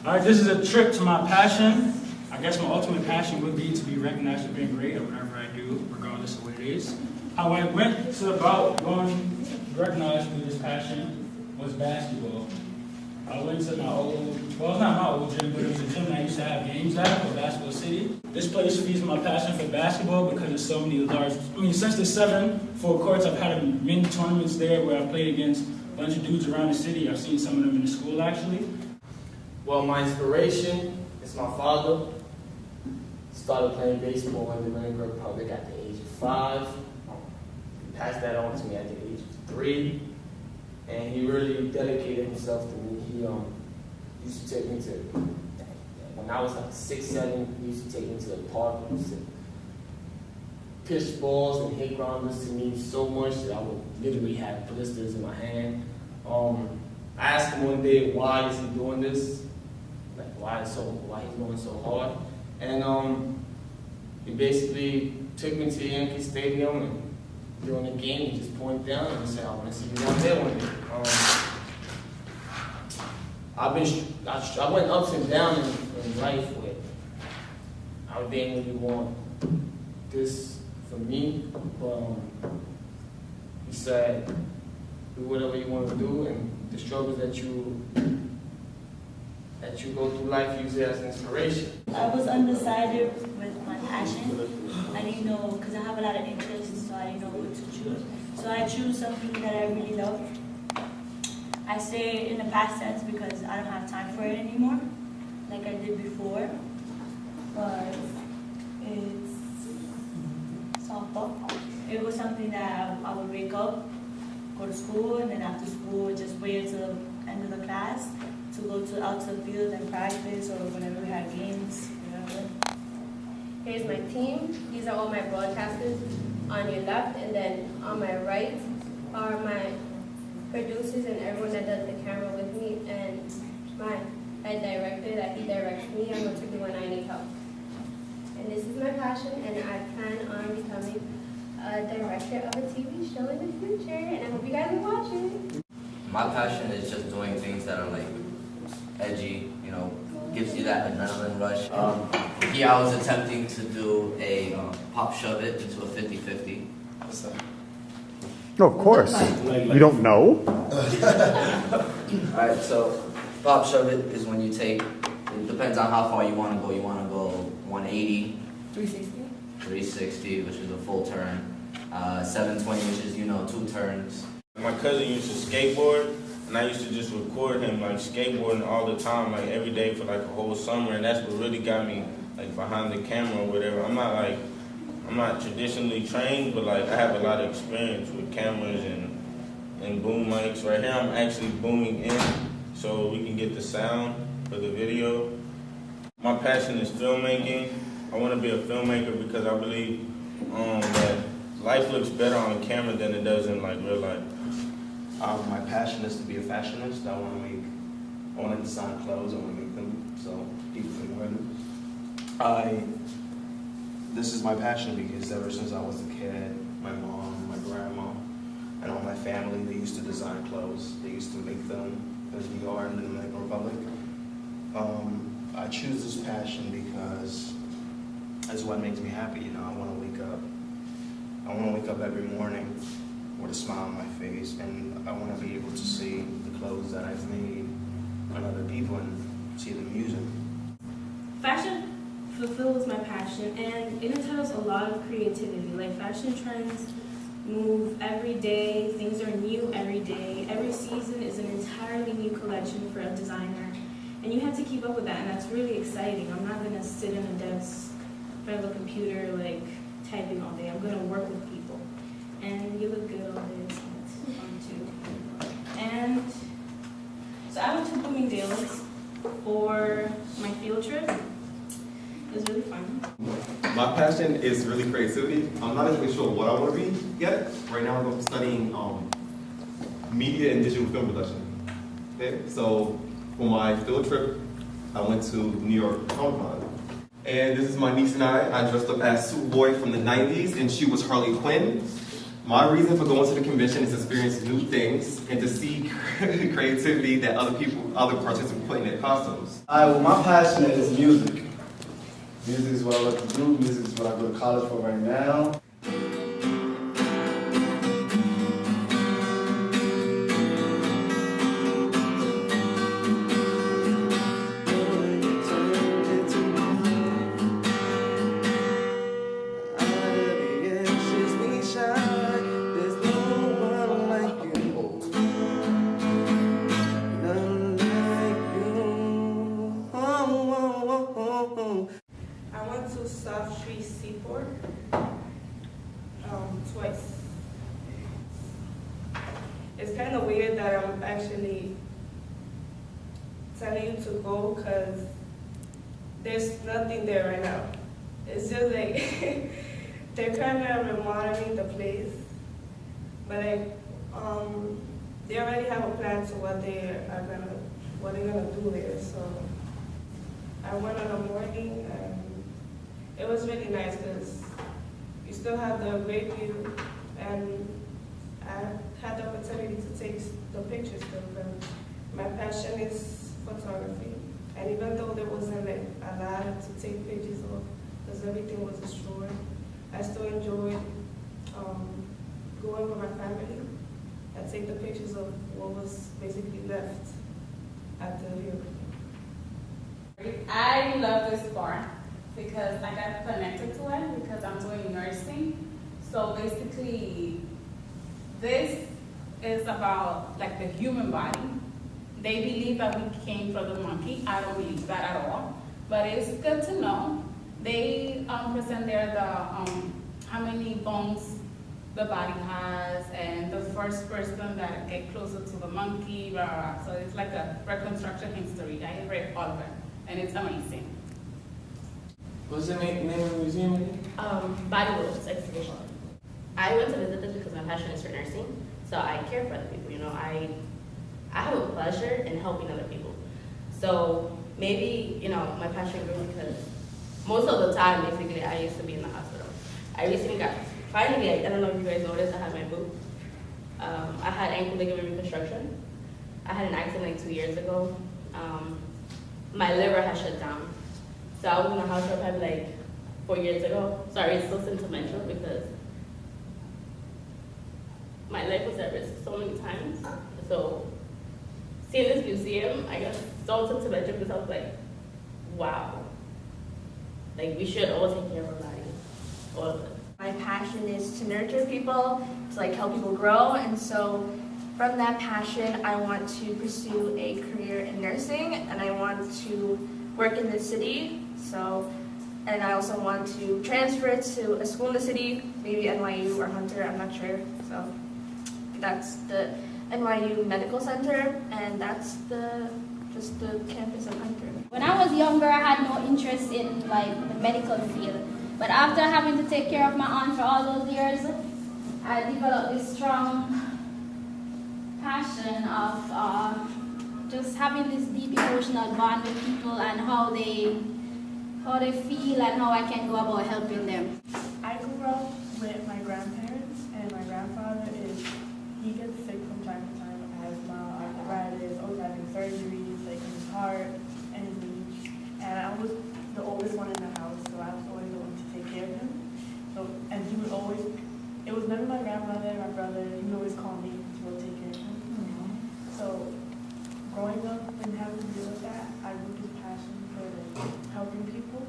All right, this is a trip to my passion. I guess my ultimate passion would be to be recognized for being great at whatever I do, regardless of what it is. How I went to about going recognized for this passion was basketball. I went to my old, well, it's not my old gym, but it was a gym that I used to have games at, called Basketball City. This place feeds my passion for basketball because there's so many large, since the 7 full courts, I've had many tournaments there where I've played against a bunch of dudes around the city. I've seen some of them in the school, actually. Well, my inspiration is my father. Started playing baseball in the Dominican Republic at the age of 5. He passed that on to me at the age of 3. And he really dedicated himself to me. He used to take me to, when I was like 6, 7, he used to take me to the park. He used to pitch balls and hit grounders to me so much that I would literally have blisters in my hand. I asked him one day, why is he doing this? Like, why he's going so hard? And he basically took me to Yankee Stadium, and during the game, he just pointed down and said, I want to see you down there one day. I went ups and downs in life where I didn't really want this for me, but he said, do whatever you want to do, and the struggles that you go through life, use it as an inspiration. I was undecided with my passion. I didn't know, because I have a lot of interests, so I didn't know what to choose. So I choose something that I really love. I say in the past tense because I don't have time for it anymore, like I did before. But it's softball. It was something that I would wake up, go to school, and then after school, just wait until the end of the class to go out to the field and practice, or whenever we had games, whatever. Here's my team. These are all my broadcasters on your left, and then on my right are my producers and everyone that does the camera with me, and my head director that he directs me on what to do when I need help. And this is my passion, and I plan on becoming a director of a TV show in the future, and I hope you guys will watch it. My passion is just doing things that are like edgy, gives you that adrenaline rush. Here I was attempting to do a pop shove it into a 50-50. Oh, of course. You don't know? Alright, so pop shove it is when you take, it depends on how far you want to go. You want to go 180, 360, which is a full turn, 720, which is, 2 turns. My cousin used to skateboard, and I used to just record him like skateboarding all the time, like every day for like a whole summer, and that's what really got me like behind the camera or whatever. I'm not traditionally trained, but like I have a lot of experience with cameras and boom mics. Right here I'm actually booming in so we can get the sound for the video. My passion is filmmaking. I want to be a filmmaker because I believe that life looks better on camera than it does in like real life. My passion is to be a fashionist. I want to design clothes. I want to make them so people can wear them. This is my passion because ever since I was a kid, my mom, my grandma, and all my family, they used to design clothes. They used to make them as we are in the Dominican Republic. I choose this passion because it's what makes me happy. I want to wake up. I want to wake up every morning with a smile on my face, and I want to be able to see the clothes that I've made on other people and see them use them. Fashion fulfills my passion, and it entails a lot of creativity. Like, fashion trends move every day, things are new every day. Every season is an entirely new collection for a designer, and you have to keep up with that, and that's really exciting. I'm not going to sit in a desk in front of a computer, like, typing all day. I'm going to work with people. And you look good all day, so that's fun too. And so I went to Bloomingdale's for my field trip. It was really fun. My passion is really creativity. I'm not even sure what I want to be yet. Right now I'm studying media and digital film production. Okay, so for my field trip, I went to New York Comic Con. And this is my niece and I dressed up as Superboy from the 90s, and she was Harley Quinn. My reason for going to the convention is to experience new things and to see creativity that other participants put in their costumes. Well, my passion is music. Music is what I love to do. Music is what I go to college for right now. I went to South Street Seaport twice. It's kind of weird that I'm actually telling you to go because there's nothing there right now. It's just like they're kind of remodeling the place, but like they already have a plan to what they're gonna do there. So I went on a morning and it was really nice because you still have the great view, and I had the opportunity to take the pictures still. But my passion is photography, and even though there wasn't like a lot to take pictures of because everything was destroyed, I still enjoyed going with my family and take the pictures of what was basically left at the hill. I love this part because I got connected to it because I'm doing nursing. So basically, this is about like the human body. They believe that we came from the monkey. I don't believe that at all, but it's good to know. They present there the how many bones the body has, and the first person that get closer to the monkey, blah, blah, blah. So it's like a reconstruction history. I read all of it, and it's amazing. What's the name of the museum again? Body Worlds exhibition. I went to visit this because my passion is for nursing, so I care for other people. You know, I have a pleasure in helping other people. So maybe, you know, my passion grew because most of the time, basically, I used to be in the hospital. I recently finally, I don't know if you guys noticed, I had my boot. I had ankle ligament reconstruction. I had an accident like 2 years ago. My liver had shut down. So I was in the house for probably like 4 years ago. Sorry, it's so sentimental because my life was at risk so many times. So seeing this museum, I got so sentimental because I was like, wow. Like, we should all take care of our bodies, all of us. My passion is to nurture people, to like help people grow, and so from that passion, I want to pursue a career in nursing, and I want to work in the city. So, and I also want to transfer to a school in the city, maybe NYU or Hunter, I'm not sure. So that's the NYU Medical Center, and that's just the campus of Hunter. When I was younger, I had no interest in like the medical field. But after having to take care of my aunt for all those years, I developed this strong passion of just having this deep emotional bond with people and how they feel and how I can go about helping them. I grew up with my grandparents, and my grandfather he gets sick from time to time, asthma, arthritis, always having surgeries, like in his heart and his knees. And I was the oldest one in the house, so I was always the one to take care of him. So, and he would always, it was never my grandmother, my brother, he would always call me to go take care of him. So, growing up and having to deal with that, I grew this passion for like, helping people.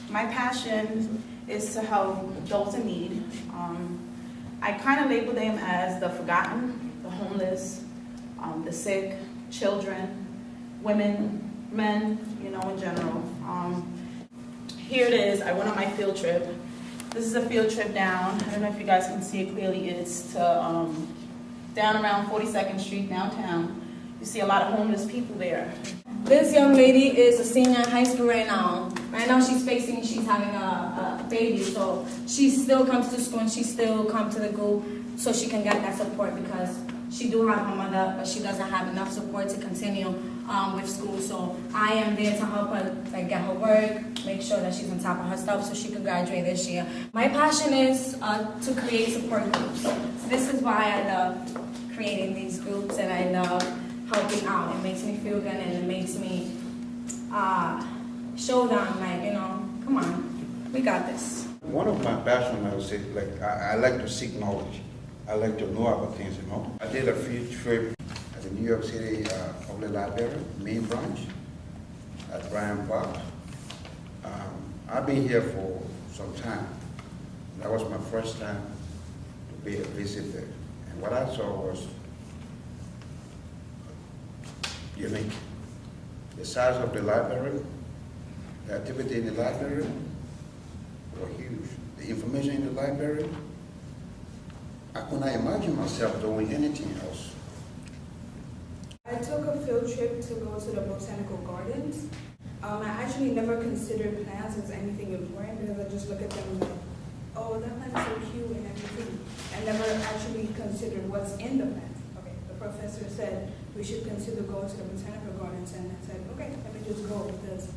My passion is to help those in need. I kind of label them as the forgotten, the homeless, the sick, children, women, men, you know, in general. Here it is. I went on my field trip. This is a field trip down. I don't know if you guys can see it clearly. It's to down around 42nd Street downtown. You see a lot of homeless people there. This young lady is a senior in high school right now. Right now she's having a baby, so she still comes to school and she still comes to the group so she can get that support because she do have her mother, but she doesn't have enough support to continue with school. So I am there to help her like get her work, make sure that she's on top of her stuff so she can graduate this year. My passion is to create support groups. So this is why I love creating these groups, and I love helping out. It makes me feel good, and it makes me show them, like, you know, come on, we got this. One of my passions, I would say, like, I like to seek knowledge. I like to know about things, you know. I did a field trip at the New York City Public Library, main branch, at Bryant Park. I've been here for some time. That was my first time to pay a visit there. And what I saw was unique. The size of the library, the activity in the library were huge. The information in the library, when I imagine myself doing anything else. I took a field trip to go to the botanical gardens. I actually never considered plants as anything important because I just look at them like, oh, that plant is so cute and everything. I never actually considered what's in the plant. Okay, the professor said we should consider going to the botanical gardens, and I said, okay, let me just go because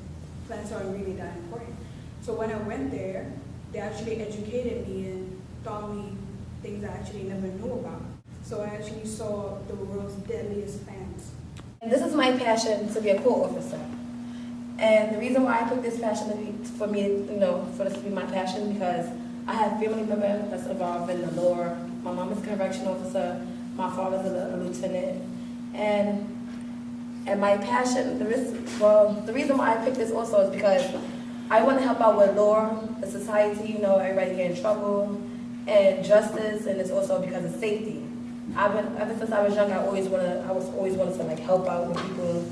plants aren't really that important. So when I went there, they actually educated me and taught me things I actually never knew about. So I actually saw the world's deadliest plants. And this is my passion, to be a court officer. And the reason why I put this passion to be, for me, you know, for this to be my passion, because I have family members that's involved in the law. My mom is a correction officer. My father's a lieutenant. And my passion, the reason why I picked this also is because I want to help out with law, the society, you know, everybody get in trouble, and justice, and it's also because of safety. Ever since I was young, I always wanted to like help out with people,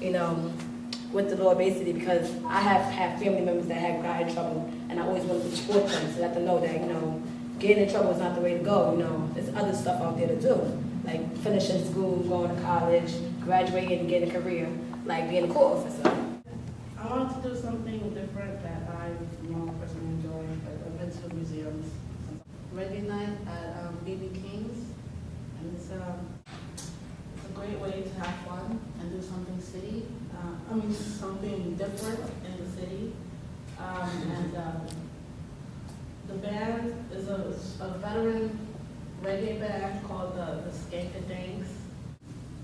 you know, with the law basically, because I have had family members that have got in trouble, and I always wanted to support them to let them know that, you know, getting in trouble is not the way to go. You know, there's other stuff out there to do, like finishing school, going to college, graduating, and getting a career, like being a court officer. I want to do something different that I personally enjoy. Like I've been to museums. Reggae night at BB King's, and it's a great way to have fun and do something something different in the city. The band is a veteran reggae band called the Skankadinks.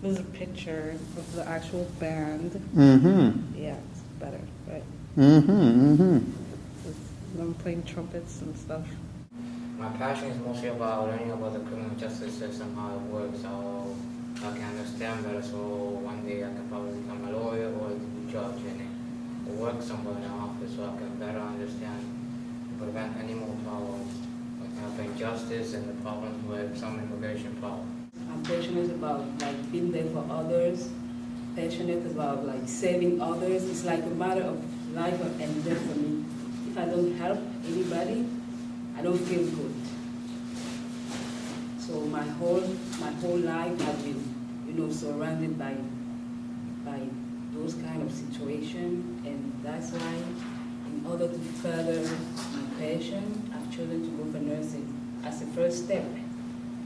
There's a picture of the actual band. Mm-hmm. Yeah, it's better, right? Mm-hmm, mm-hmm. I'm playing trumpets and stuff. My passion is mostly about learning about the criminal justice system, how it works, how I can understand better, so one day I can probably become a lawyer or a judge and work somewhere in the office so I can better understand and prevent any more problems with helping justice and the problems with some immigration problems. I'm passionate about like being there for others, passionate about like saving others. It's like a matter of life and death for me. If I don't help anybody, I don't feel good. So my whole life I've been, you know, surrounded by those kind of situations, and that's why, in order to further my passion, I've chosen to go for nursing as a first step,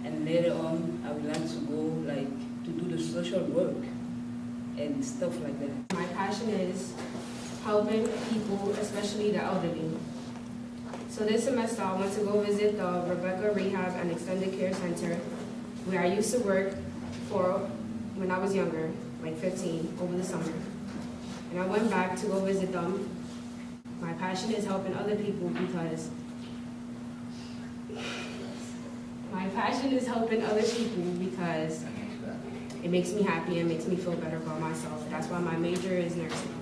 and later on I would like to go like to do the social work and stuff like that. My passion is helping people, especially the elderly. So this semester I went to go visit the Rebecca Rehab and Extended Care Center, where I used to work for when I was younger, like 15, over the summer. And I went back to go visit them. My passion is helping other people because it makes me happy and makes me feel better about myself. That's why my major is nursing.